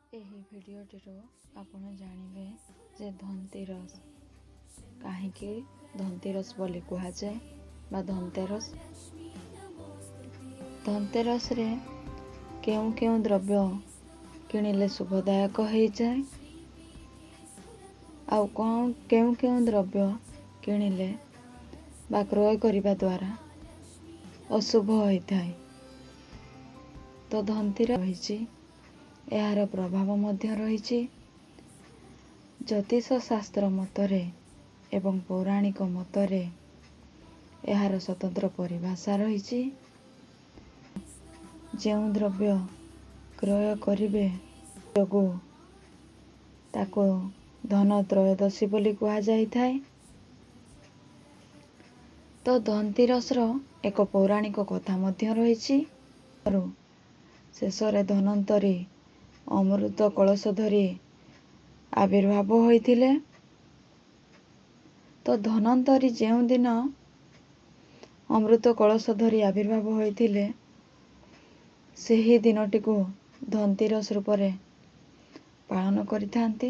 ଏହି ଭିଡ଼ିଓଟିରୁ ଆପଣ ଜାଣିବେ ଯେ ଧନତେରସ କାହିଁକି ଧନତେରସ ବୋଲି କୁହାଯାଏ ବା ଧନତେରସରେ କେଉଁ କେଉଁ ଦ୍ରବ୍ୟ କିଣିଲେ ଶୁଭଦାୟକ ହେଇଯାଏ ଆଉ କେଉଁ କେଉଁ ଦ୍ରବ୍ୟ କିଣିଲେ ବା କ୍ରୟ କରିବା ଦ୍ୱାରା ଅଶୁଭ ହୋଇଥାଏ। ତ ଧନତେରସ ରହିଛି, ଏହାର ପ୍ରଭାବ ମଧ୍ୟ ରହିଛି। ଜ୍ୟୋତିଷ ଶାସ୍ତ୍ର ମତରେ ଏବଂ ପୌରାଣିକ ମତରେ ଏହାର ସ୍ୱତନ୍ତ୍ର ପରିଭାଷା ରହିଛି। ଯେଉଁ ଦ୍ରବ୍ୟ କ୍ରୟ କରିବେ ଯୋଗୁଁ ତାକୁ ଧନ ତ୍ରୟୋଦଶୀ ବୋଲି କୁହାଯାଇଥାଏ। ତ ଧନତେରସର ଏକ ପୌରାଣିକ କଥା ମଧ୍ୟ ରହିଛି। ଶେଷରେ ଧନ୍ୱନ୍ତରୀ ଅମୃତ କଳସ ଧରି ଆବିର୍ଭାବ ହୋଇଥିଲେ। ତ ଧନ୍ୱନ୍ତରୀ ଯେଉଁଦିନ ଅମୃତ କଳସ ଧରି ଆବିର୍ଭାବ ହୋଇଥିଲେ, ସେହି ଦିନଟିକୁ ଧନତେରସ ରୂପରେ ପାଳନ କରିଥାନ୍ତି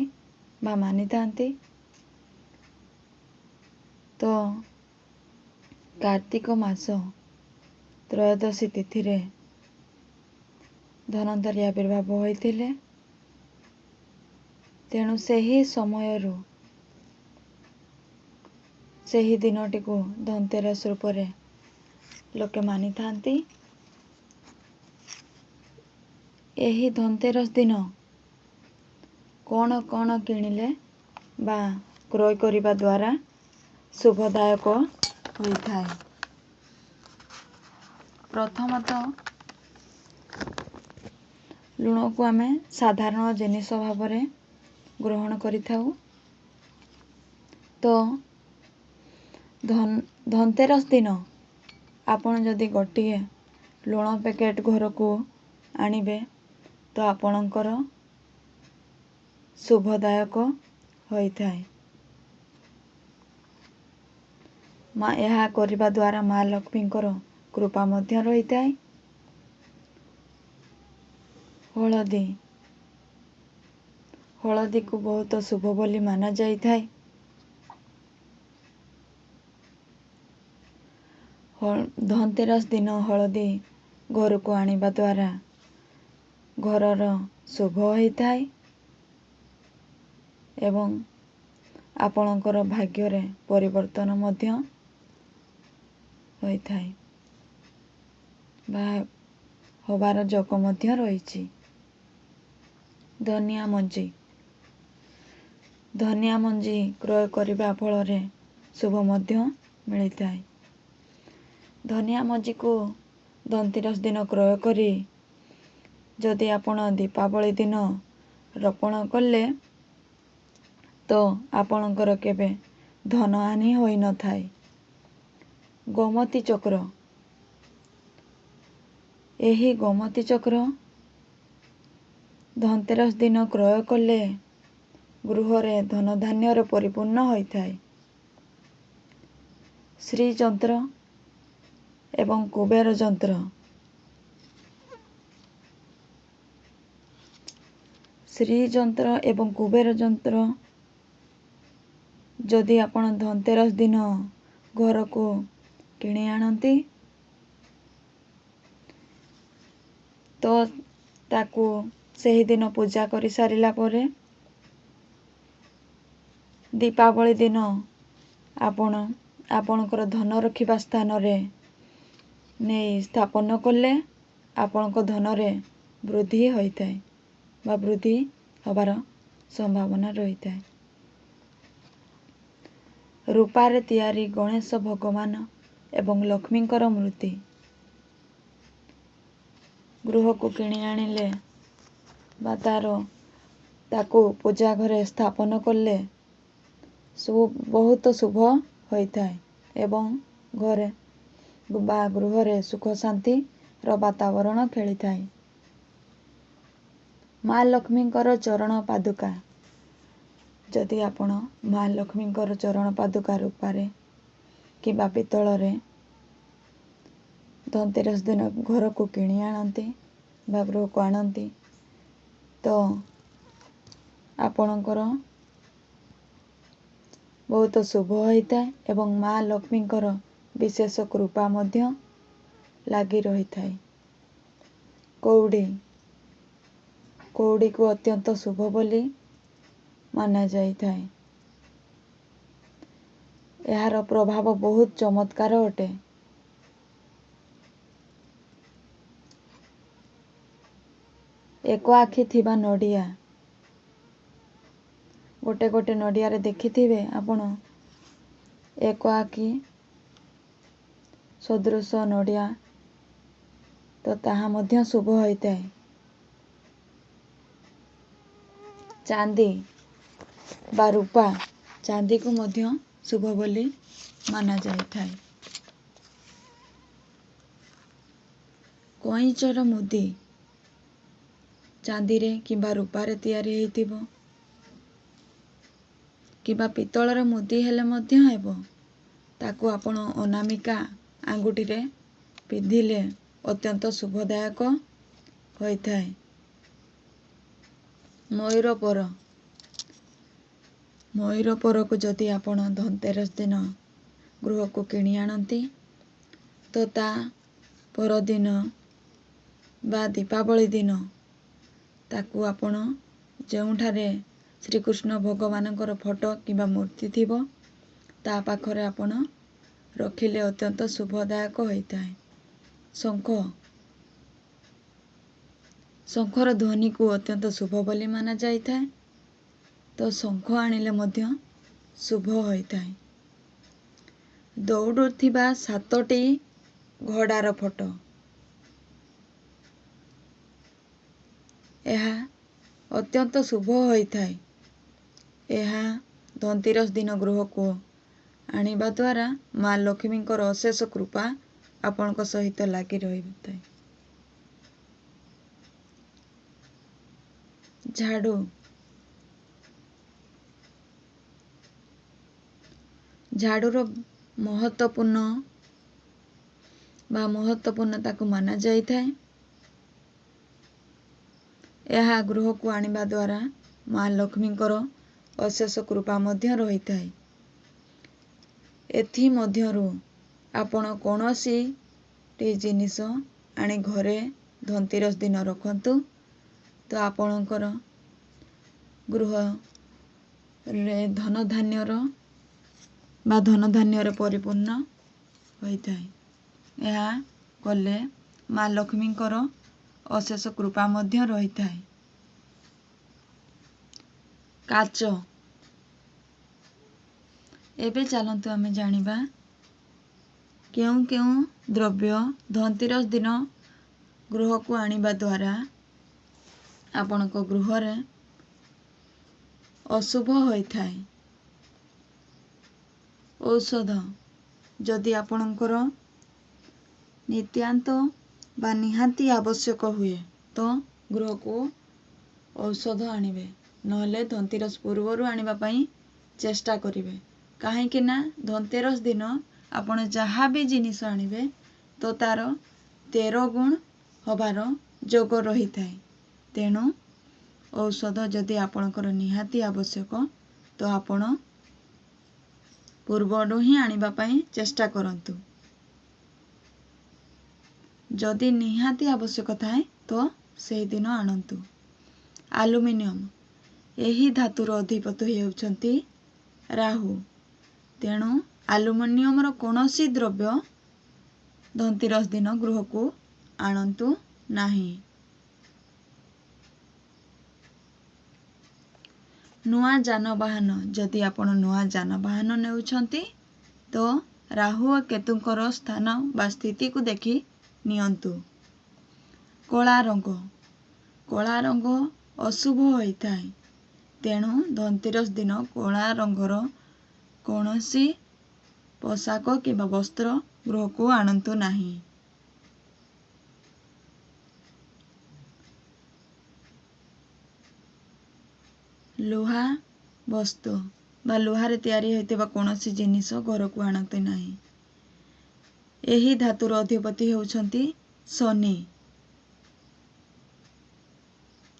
ବା ମାନିଥାନ୍ତି। ତ କାର୍ତ୍ତିକ ମାସ ତ୍ରୟୋଦଶୀ ତିଥିରେ ଧନ୍ୱନ୍ତରୀ ଆବିର୍ଭାବ ହୋଇଥିଲେ। ତେଣୁ ସେହି ସମୟରୁ ସେହି ଦିନଟିକୁ ଧନତେରସ ରୂପରେ ଲୋକେ ମାନିଥାନ୍ତି। ଏହି ଧନତେରସ ଦିନ କ'ଣ କିଣିଲେ ବା କ୍ରୟ କରିବା ଦ୍ୱାରା ଶୁଭଦାୟକ ହୋଇଥାଏ। ପ୍ରଥମତଃ ଲୁଣକୁ ଆମେ ସାଧାରଣ ଜିନିଷ ଭାବରେ ଗ୍ରହଣ କରିଥାଉ। ତ ଧନତେରସ ଦିନ ଆପଣ ଯଦି ଗୋଟିଏ ଲୁଣ ପ୍ୟାକେଟ୍ ଘରକୁ ଆଣିବେ ତ ଆପଣଙ୍କର ଶୁଭଦାୟକ ହୋଇଥାଏ। ଏହା କରିବା ଦ୍ୱାରା ମା ଲକ୍ଷ୍ମୀଙ୍କର କୃପା ମଧ୍ୟ ରହିଥାଏ। ହଳଦୀକୁ ବହୁତ ଶୁଭ ବୋଲି ମାନା ଯାଇଥାଏ। ଧନତେରସ ଦିନ ହଳଦୀ ଘରକୁ ଆଣିବା ଦ୍ୱାରା ଘରର ଶୁଭ ହୋଇଥାଏ ଏବଂ ଆପଣଙ୍କର ଭାଗ୍ୟରେ ପରିବର୍ତ୍ତନ ମଧ୍ୟ ହୋଇଥାଏ ବା ହେବାର ଯୋଗ ମଧ୍ୟ ରହିଛି। ଧନିଆ ମଞ୍ଜି କ୍ରୟ କରିବା ଫଳରେ ଶୁଭ ମଧ୍ୟ ମିଳିଥାଏ। ଧନିଆ ମଞ୍ଜିକୁ ଧନତେରସ ଦିନ କ୍ରୟ କରି ଯଦି ଆପଣ ଦୀପାବଳି ଦିନ ରୋପଣ କଲେ ତ ଆପଣଙ୍କର କେବେ ଧନ ହାନି ହୋଇନଥାଏ। ଗୋମତୀ ଚକ୍ର, ଏହି ଗୋମତୀ ଚକ୍ର ଧନତେରସ ଦିନ କ୍ରୟ କଲେ ଗୃହରେ ଧନଧାନ୍ୟରେ ପରିପୂର୍ଣ୍ଣ ହୋଇଥାଏ। ଶ୍ରୀଯନ୍ତ୍ର ଏବଂ କୁବେର ଯନ୍ତ୍ର ଯଦି ଆପଣ ଧନତେରସ ଦିନ ଘରକୁ କିଣି ଆଣନ୍ତି ତ ତାକୁ ସେହିଦିନ ପୂଜା କରିସାରିଲା ପରେ ଦୀପାବଳି ଦିନ ଆପଣ ଆପଣଙ୍କର ଧନ ରଖିବା ସ୍ଥାନରେ ନେଇ ସ୍ଥାପନ କଲେ ଆପଣଙ୍କ ଧନରେ ବୃଦ୍ଧି ହୋଇଥାଏ ବା ବୃଦ୍ଧି ହେବାର ସମ୍ଭାବନା ରହିଥାଏ। ରୂପାରେ ତିଆରି ଗଣେଶ ଭଗବାନ ଏବଂ ଲକ୍ଷ୍ମୀଙ୍କର ମୂର୍ତ୍ତି ଗୃହକୁ କିଣି ଆଣିଲେ ବା ତାକୁ ପୂଜା ଘରେ ସ୍ଥାପନ କଲେ ବହୁତ ଶୁଭ ହୋଇଥାଏ ଏବଂ ଘରେ ବା ଗୃହରେ ସୁଖ ଶାନ୍ତିର ବାତାବରଣ ଖେଳିଥାଏ। ମା ଲକ୍ଷ୍ମୀଙ୍କର ଚରଣ ପାଦୁକା, ଯଦି ଆପଣ ମା ଲକ୍ଷ୍ମୀଙ୍କର ଚରଣ ପାଦୁକା ରୂପାରେ କିମ୍ବା ପିତ୍ତଳରେ ଧନତେରସ ଦିନ ଘରକୁ କିଣି ଆଣନ୍ତି ବା ଗୃହକୁ ଆଣନ୍ତି ତ ଆପଣଙ୍କର ବହୁତ ଶୁଭ ହୋଇଥାଏ ଏବଂ ମା ଲକ୍ଷ୍ମୀଙ୍କର ବିଶେଷ କୃପା ମଧ୍ୟ ଲାଗି ରହିଥାଏ। କଉଡ଼ିକୁ ଅତ୍ୟନ୍ତ ଶୁଭ ବୋଲି ମାନାଯାଇଥାଏ। ଏହାର ପ୍ରଭାବ ବହୁତ ଚମତ୍କାର ଅଟେ। ଏକ ଆଖି ଥିବା ନଡ଼ିଆ। ଗୋଟେ ନଡ଼ିଆରେ ଦେଖିଥିବେ ଆପଣ ଏକ ଆଖି ସଦୃଶ ନଡ଼ିଆ, ତ ତାହା ମଧ୍ୟ ଶୁଭ ହୋଇଥାଏ। ଚାନ୍ଦି ବା ରୂପା, ଚାନ୍ଦିକୁ ମଧ୍ୟ ଶୁଭ ବୋଲି ମାନାଯାଇଥାଏ। କଇଁଚର ମୁଦି ଚାନ୍ଦିରେ କିମ୍ବା ରୂପାରେ ତିଆରି ହୋଇଥିବ, କିମ୍ବା ପିତ୍ତଳର ମୁଦି ହେଲେ ମଧ୍ୟ ହେବ। ତାକୁ ଆପଣ ଅନାମିକା ଆଙ୍ଗୁଠିରେ ପିନ୍ଧିଲେ ଅତ୍ୟନ୍ତ ଶୁଭଦାୟକ ହୋଇଥାଏ। ମୟୂର ପରକୁ ଯଦି ଆପଣ ଧନତେରସ ଦିନ ଗୃହକୁ କିଣି ଆଣନ୍ତି, ତ ତା ପରଦିନ ବା ଦୀପାବଳି ଦିନ ତାକୁ ଆପଣ ଯେଉଁଠାରେ ଶ୍ରୀକୃଷ୍ଣ ଭଗବାନଙ୍କର ଫଟୋ କିମ୍ବା ମୂର୍ତ୍ତି ଥିବ, ତା ପାଖରେ ଆପଣ ରଖିଲେ ଅତ୍ୟନ୍ତ ଶୁଭଦାୟକ ହୋଇଥାଏ। ଶଙ୍ଖର ଧ୍ୱନିକୁ ଅତ୍ୟନ୍ତ ଶୁଭ ବୋଲି ମାନାଯାଇଥାଏ, ତ ଶଙ୍ଖ ଆଣିଲେ ମଧ୍ୟ ଶୁଭ ହୋଇଥାଏ। ଦୌଡ଼ୁଥିବା 7ଟି ଘୋଡ଼ାର ଫଟୋ, ଏହା ଅତ୍ୟନ୍ତ ଶୁଭ ହୋଇଥାଏ। ଏହା ଧନତେରସ ଦିନ ଗୃହକୁ ଆଣିବା ଦ୍ୱାରା ମା ଲକ୍ଷ୍ମୀଙ୍କର ଅଶେଷ କୃପା ଆପଣଙ୍କ ସହିତ ଲାଗି ରହିଥାଏ। ଝାଡ଼ୁ। ଝାଡ଼ୁର ମହତ୍ତ୍ୱପୂର୍ଣ୍ଣତାକୁ ମାନାଯାଇଥାଏ। ଏହା ଗୃହକୁ ଆଣିବା ଦ୍ୱାରା ମା ଲକ୍ଷ୍ମୀଙ୍କର ଅଶେଷ କୃପା ମଧ୍ୟ ରହିଥାଏ। ଏଥିମଧ୍ୟରୁ ଆପଣ କୌଣସିଟି ଜିନିଷ ଆଣି ଘରେ ଧନତେରସ ଦିନ ରଖନ୍ତୁ, ତ ଆପଣଙ୍କର ଗୃହରେ ଧନଧାନ୍ୟରେ ପରିପୂର୍ଣ୍ଣ ହୋଇଥାଏ। ଏହା କଲେ ମା ଲକ୍ଷ୍ମୀଙ୍କର ଅଶେଷ କୃପା ମଧ୍ୟ ରହିଥାଏ। କାଚ। ଏବେ ଚାଲନ୍ତୁ ଆମେ ଜାଣିବା କେଉଁ କେଉଁ ଦ୍ରବ୍ୟ ଧନତେରସ ଦିନ ଗୃହକୁ ଆଣିବା ଦ୍ୱାରା ଆପଣଙ୍କ ଗୃହରେ ଅଶୁଭ ହୋଇଥାଏ। ଔଷଧ। ଯଦି ଆପଣଙ୍କର ନିତ୍ୟାନ୍ତ ବା ନିହାତି ଆବଶ୍ୟକ ହୁଏ, ତ ଗୃହକୁ ଔଷଧ ଆଣିବେ। ନହେଲେ ଧନତେରସ ପୂର୍ବରୁ ଆଣିବା ପାଇଁ ଚେଷ୍ଟା କରିବେ। କାହିଁକି ନା ଧନତେରସ ଦିନ ଆପଣ ଯାହା ବି ଜିନିଷ ଆଣିବେ, ତ ତାର 13 ଗୁଣ ହେବାର ଯୋଗ ରହିଥାଏ। ତେଣୁ ଔଷଧ ଯଦି ଆପଣଙ୍କର ନିହାତି ଆବଶ୍ୟକ, ତ ଆପଣ ପୂର୍ବରୁ ହିଁ ଆଣିବା ପାଇଁ ଚେଷ୍ଟା କରନ୍ତୁ। ଯଦି ନିହାତି ଆବଶ୍ୟକ ଥାଏ, ତ ସେହିଦିନ ଆଣନ୍ତୁ। ଆଲୁମିନିୟମ। ଏହି ଧାତୁର ଅଧିପତି ହେଉଛନ୍ତି ରାହୁ। ତେଣୁ ଆଲୁମିନିୟମର କୌଣସି ଦ୍ରବ୍ୟ ଧନତେରସ ଦିନ ଗୃହକୁ ଆଣନ୍ତୁ ନାହିଁ। ନୂଆ ଯାନବାହନ। ଯଦି ଆପଣ ନୂଆ ଯାନବାହନ ନେଉଛନ୍ତି, ତ ରାହୁ ଓ କେତୁଙ୍କର ସ୍ଥାନ ବା ସ୍ଥିତିକୁ ଦେଖି ନିଅନ୍ତୁ। କଳା ରଙ୍ଗ। କଳା ରଙ୍ଗ ଅଶୁଭ ହୋଇଥାଏ। ତେଣୁ ଧନତେରସ ଦିନ କଳା ରଙ୍ଗର କୌଣସି ପୋଷାକ କିମ୍ବା ବସ୍ତ୍ର ଗୃହକୁ ଆଣନ୍ତୁ ନାହିଁ। ଲୁହା ବସ୍ତୁ ବା ଲୁହାରେ ତିଆରି ହୋଇଥିବା କୌଣସି ଜିନିଷ ଘରକୁ ଆଣନ୍ତି ନାହିଁ। ଏହି ଧାତୁର ଅଧିପତି ହେଉଛନ୍ତି ଶନି।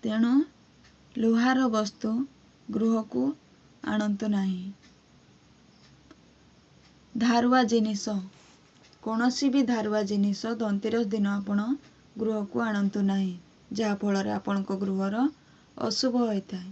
ତେଣୁ ଲୁହାର ବସ୍ତୁ ଗୃହକୁ ଆଣନ୍ତୁ ନାହିଁ। ଧାରୁଆ ଜିନିଷ, କୌଣସି ବି ଧାରୁଆ ଜିନିଷ ଧନତେରସ ଦିନ ଆପଣ ଗୃହକୁ ଆଣନ୍ତୁ ନାହିଁ, ଯାହାଫଳରେ ଆପଣଙ୍କ ଗୃହର ଅଶୁଭ ହୋଇଥାଏ।